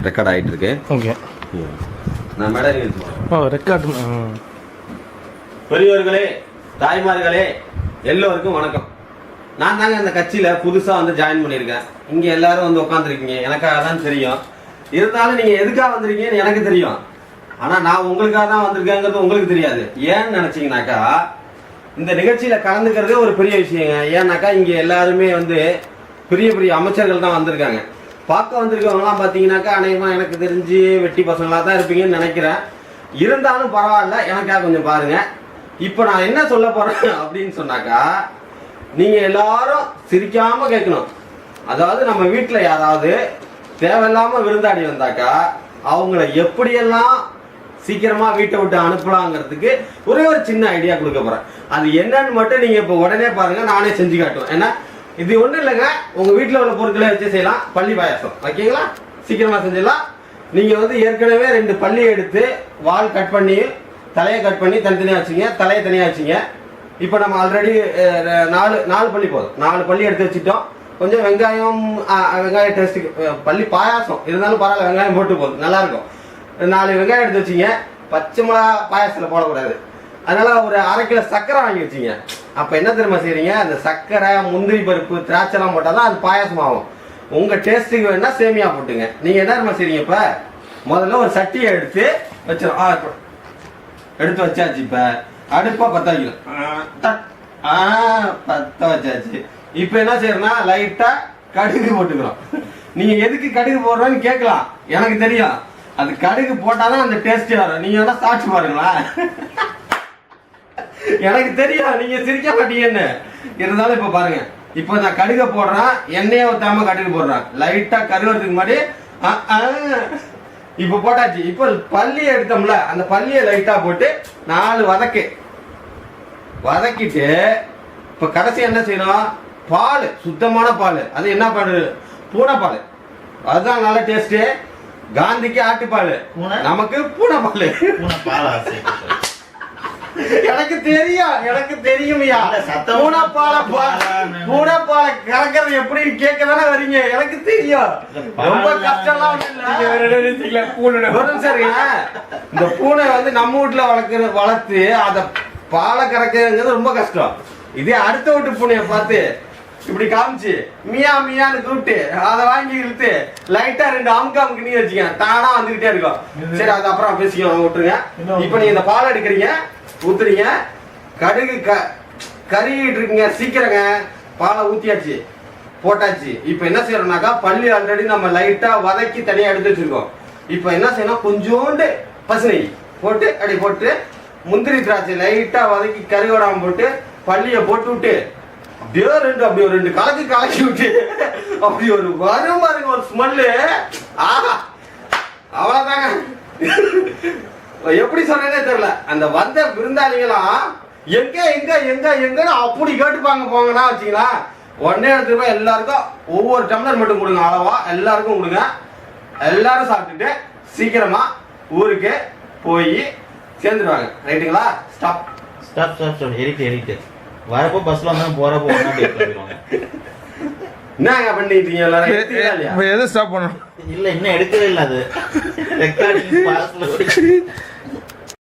Record ஆகிட்டு இருக்கு. Okay, நான் மேடம் ரெக்கார்ட். பெரியவர்களே, தாய்மார்களே, எல்லோருக்கும் வணக்கம். நான் தாங்க அந்த கட்சியில புதுசா வந்து ஜாயின் பண்ணியிருக்கேன். இங்க எல்லாரும் வந்து உட்காந்துருக்கீங்க, எனக்காக தான் தெரியும். இருந்தாலும் நீங்க எதுக்காக வந்திருக்கீங்கன்னு எனக்கு தெரியும். ஆனா நான் உங்களுக்காக தான் வந்திருக்கேங்கிறது உங்களுக்கு தெரியாது. ஏன்னு நினைச்சீங்கன்னாக்கா, இந்த நிகழ்ச்சியில கலந்துக்கிறதே ஒரு பெரிய விஷயங்க. ஏன்னாக்கா இங்க எல்லாருமே வந்து பெரிய பெரிய அமைச்சர்கள் தான் வந்திருக்காங்க. பார்க்க வந்திருக்கவங்கலாம் பார்த்தீங்கன்னாக்கா அநேகமா எனக்கு தெரிஞ்சு வெட்டி பசங்களா தான் இருப்பீங்கன்னு நினைக்கிறேன். இருந்தாலும் பரவாயில்ல, எனக்காக கொஞ்சம் பாருங்க. இப்போ நான் என்ன சொல்ல போறேன் அப்படின்னு சொன்னாக்கா, நீங்க எல்லாரும் சிரிக்காம கேட்கணும். அதாவது நம்ம வீட்டில் யாராவது தேவையில்லாம விருந்தாடி வந்தாக்கா அவங்கள எப்படியெல்லாம் சீக்கிரமா வீட்டை விட்டு அனுப்பலாங்கிறதுக்கு ஒரே ஒரு சின்ன ஐடியா கொடுக்க போறேன். அது என்னன்னு மட்டும் நீங்க இப்போ உடனே பாருங்க, நானே செஞ்சு காட்டுவேன். ஏன்னா இது ஒன்றும் இல்லைங்க, உங்க வீட்டில் உள்ள பொருட்களை வச்சு செய்யலாம். பள்ளி பாயாசம் ஓகேங்களா, சீக்கிரமா செஞ்சிடலாம். நீங்க வந்து ஏற்கனவே 2 பள்ளி எடுத்து வால் கட் பண்ணி தலையை கட் பண்ணி தனித்தனியா வச்சுங்க, தலையை தனியா வச்சுங்க. இப்போ நம்ம ஆல்ரெடி 4 பள்ளி போதும், 4 பள்ளி எடுத்து வச்சுட்டோம். கொஞ்சம் வெங்காயம் டேஸ்ட்டுக்கு பள்ளி பாயாசம் இருந்தாலும் பரவாயில்ல, வெங்காயம் போட்டு போதும், நல்லா இருக்கும். 4 வெங்காயம் எடுத்து வச்சிங்க. பச்சை மிளகா பாயாசத்தில் போடக்கூடாது, அதனால ஒரு 1/2 கிலோ சர்க்கரை வாங்கி வச்சிங்க. அப்போ என்ன தெரியுமா செய்றீங்க, அந்த சர்க்கரை முந்திரி பருப்பு திராட்சைலாம் போட்டால் தான் அது பாயாசம் ஆகும். உங்கள் டேஸ்ட்டுக்கு வேணா சேமியா போட்டுங்க. நீங்கள் என்ன தெரியுமா செய்றீங்க, இப்போ முதல்ல ஒரு சட்டியை எடுத்து வச்சிடும். எடுத்து வச்சாச்சு. இப்போ அடுப்பா பற்ற வைக்கணும். பற்ற வச்சாச்சு. இப்போ என்ன செய்யறோம்னா லைட்டா கடுகு போட்டுக்கிறோம். நீங்க எதுக்கு கடுகு போடுறோன்னு கேட்கலாம், எனக்கு தெரியும். அது கடுகு போட்டாதான் அந்த டேஸ்ட் வரும். நீங்க வேணா சாப்பிட்டு பாருங்களா, எனக்கு தெரியும் நீங்க சிரிக்க மாட்டீங்கன்னு. இருந்தாலும் இப்ப பாருங்க, இப்ப நான் கடுகை போடுறேன், எண்ணெயை ஊத்தாம கடுகு போடுறேன். லைட்டா கருவறதுக்கு முன்னாடி இப்ப போட்டாச்சு. இப்ப பள்ளியை எடுத்தோம்ல, அந்த பள்ளியை லைட்டா போட்டு 4 வதக்கிட்டு இப்ப கடைசி என்ன செய்யணும், பால், சுத்தமான பால். அது என்ன பால், பூனை பால். அதுதான் நல்ல டேஸ்ட். காந்திக்கு ஆட்டுப்பால், நமக்கு பூனை பால். எனக்கு தெரியும் பூனை பாலை கலக்கிறது எப்படி கேட்கதானே வரீங்க, எனக்கு தெரியும். ரொம்ப கஷ்டம்லாம் இந்த பூனை வந்து நம்ம வீட்டுல வளர்த்து அத பாலை கறக்கிறது ரொம்ப கஷ்டம். இதே அடுத்த வீட்டு பூனையை பார்த்து இப்படி காமிச்சு மியா மியான்னு கூப்பிட்டு அதை வாங்கி இழுத்து லைட்டா 2 அமுக்கு நீ வச்சுக்க, தானா வந்துகிட்டே இருக்கும். சரி, அது அப்புறம் பேசிக்கலாம், விட்டுருங்க. இப்ப நீங்க இந்த பால் எடுக்கிறீங்க, ஊத்துறீங்க, கடுகு கறிட்டு இருக்கீங்க. சீக்கிரங்க, பாலை ஊத்தியாச்சு, போட்டாச்சு. இப்ப என்ன செய்யறோம்னாக்கா, பள்ளி ஆல்ரெடி நம்ம லைட்டா வதக்கி தனியா எடுத்து வச்சிருக்கோம். இப்ப என்ன செய்யணும், கொஞ்சோண்டு பசுனை போட்டு அப்படி போட்டு முந்திரி திராட்சை லைட்டா வதக்கி கருவடாம போட்டு பள்ளியை போட்டு விட்டு அப்படி ஒரு 2 கலக்கி விட்டு அப்படி ஒரு வரும் பாருங்க, ஒரு ஸ்மெல்லு. ஆஹா, அவ்வளவுதாங்க. எப்படி சொன்னேன்னே தெரியல. அந்த வந்த விருந்தாளிகளாம் எங்க எங்க எங்க எங்கன்னு அப்படி கேட்டுப்பாங்க. போங்கன்னா வச்சுங்களா, உடனே எடுத்துட்டு போய் எல்லாருக்கும் ஒவ்வொரு டம்ளர் மட்டும் கொடுங்க, அளவா எல்லாருக்கும் கொடுங்க. எல்லாரும் சாப்பிட்டுட்டு சீக்கிரமா ஊருக்கு போய் சேர்ந்துருவாங்க. ரைட்டுங்களா? ஸ்டாப். எரிட்டு வரப்போ பஸ்ல வந்தா போறப்போ என்னங்க பண்ணிட்டு எல்லாரும் எது ஸ்டாப் பண்ணணும் இல்ல, இன்னும் எடுக்கவே இல்லை. அது ரெக்கார்டிங்